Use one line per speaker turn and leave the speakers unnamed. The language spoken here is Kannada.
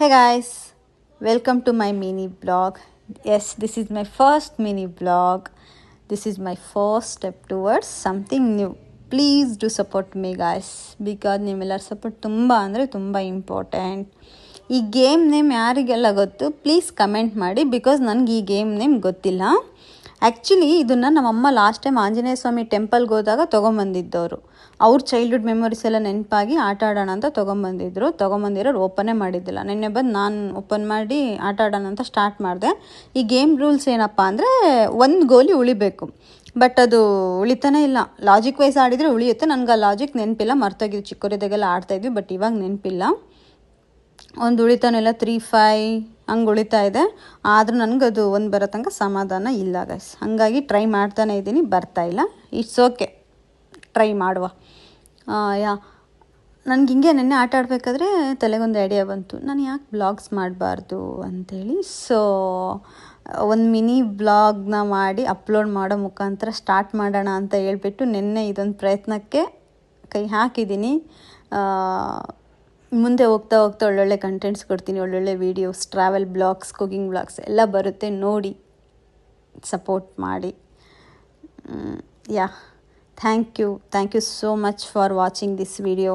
Hey guys, welcome to my mini blog. Yes, this is my first mini blog. This is my first step towards something new. Please do support me guys because ನಿಮ್ಮೆಲ್ಲರ ಸಪೋರ್ಟ್ ತುಂಬ ಇಂಪಾರ್ಟೆಂಟ್. ಈ ಗೇಮ್ ನೇಮ್ ಯಾರಿಗೆಲ್ಲ ಗೊತ್ತು ಪ್ಲೀಸ್ ಕಮೆಂಟ್ ಮಾಡಿ ಬಿಕಾಸ್ ನನಗೆ ಈ ಗೇಮ್ ನೇಮ್ ಗೊತ್ತಿಲ್ಲ. ಆ್ಯಕ್ಚುಲಿ ಇದನ್ನು ನಮ್ಮಮ್ಮ ಲಾಸ್ಟ್ ಟೈಮ್ ಆಂಜನೇಯ ಸ್ವಾಮಿ ಟೆಂಪಲ್ಗೆ ಹೋದಾಗ ತೊಗೊಂಬಂದಿದ್ದವರು. ಅವ್ರ ಚೈಲ್ಡ್ಹುಡ್ ಮೆಮೊರೀಸ್ ಎಲ್ಲ ನೆನಪಾಗಿ ಆಟ ಆಡೋಣ ಅಂತ ತೊಗೊಂಬಂದಿರೋರು ಓಪನೇ ಮಾಡಿದ್ದಿಲ್ಲ. ನಿನ್ನೆ ಬಂದು ನಾನು ಓಪನ್ ಮಾಡಿ ಆಟ ಆಡೋಣ ಅಂತ ಸ್ಟಾರ್ಟ್ ಮಾಡಿದೆ. ಈ ಗೇಮ್ ರೂಲ್ಸ್ ಏನಪ್ಪ ಅಂದರೆ ಒಂದು ಗೋಲಿ ಉಳಿಬೇಕು, ಬಟ್ ಅದು ಉಳಿತಾನೇ ಇಲ್ಲ. ಲಾಜಿಕ್ ವೈಸ್ ಆಡಿದರೆ ಉಳಿಯುತ್ತೆ. ನನಗೆ ಆ ಲಾಜಿಕ್ ನೆನಪಿಲ್ಲ, ಮರ್ತೋಗಿದ್ದು. ಚಿಕ್ಕವರಿದ್ದಾಗೆಲ್ಲ ಆಡ್ತಾಯಿದ್ವಿ, ಬಟ್ ಇವಾಗ ನೆನಪಿಲ್ಲ. ಒಂದು ಉಳಿತಾನೆ ಇಲ್ಲ, 3-5 ಹಂಗೆ ಉಳಿತಾ ಇದೆ. ಆದರೂ ನನಗದು ಒಂದು ಬರೋ ತನಕ ಸಮಾಧಾನ ಇಲ್ಲ ಗೈಸ್. ಹಾಗಾಗಿ ಟ್ರೈ ಮಾಡ್ತಾನೆ ಇದ್ದೀನಿ, ಬರ್ತಾಯಿಲ್ಲ. ಇಟ್ಸ್ ಓಕೆ, ಟ್ರೈ ಮಾಡುವ. ನನಗೆ ಹಿಂಗೆ ನೆನ್ನೆ ಆಟ ಆಡಬೇಕಾದ್ರೆ ತಲೆಗೊಂದು ಐಡಿಯಾ ಬಂತು, ನಾನು ಯಾಕೆ ಬ್ಲಾಗ್ಸ್ ಮಾಡಬಾರ್ದು ಅಂಥೇಳಿ. ಸೊ ಒಂದು ಮಿನಿ ಬ್ಲಾಗ್ನ ಮಾಡಿ ಅಪ್ಲೋಡ್ ಮಾಡೋ ಮುಖಾಂತರ ಸ್ಟಾರ್ಟ್ ಮಾಡೋಣ ಅಂತ ಹೇಳ್ಬಿಟ್ಟು ನಿನ್ನೆ ಇದೊಂದು ಪ್ರಯತ್ನಕ್ಕೆ ಕೈ ಹಾಕಿದ್ದೀನಿ. ಮುಂದೆ ಹೋಗ್ತಾ ಒಳ್ಳೊಳ್ಳೆ ಕಂಟೆಂಟ್ಸ್ ಕೊಡ್ತೀನಿ, ಒಳ್ಳೊಳ್ಳೆ videos, travel blogs, cooking blogs ಎಲ್ಲ ಬರುತ್ತೆ. ನೋಡಿ ಸಪೋರ್ಟ್ ಮಾಡಿ. Thank you so much for watching this video.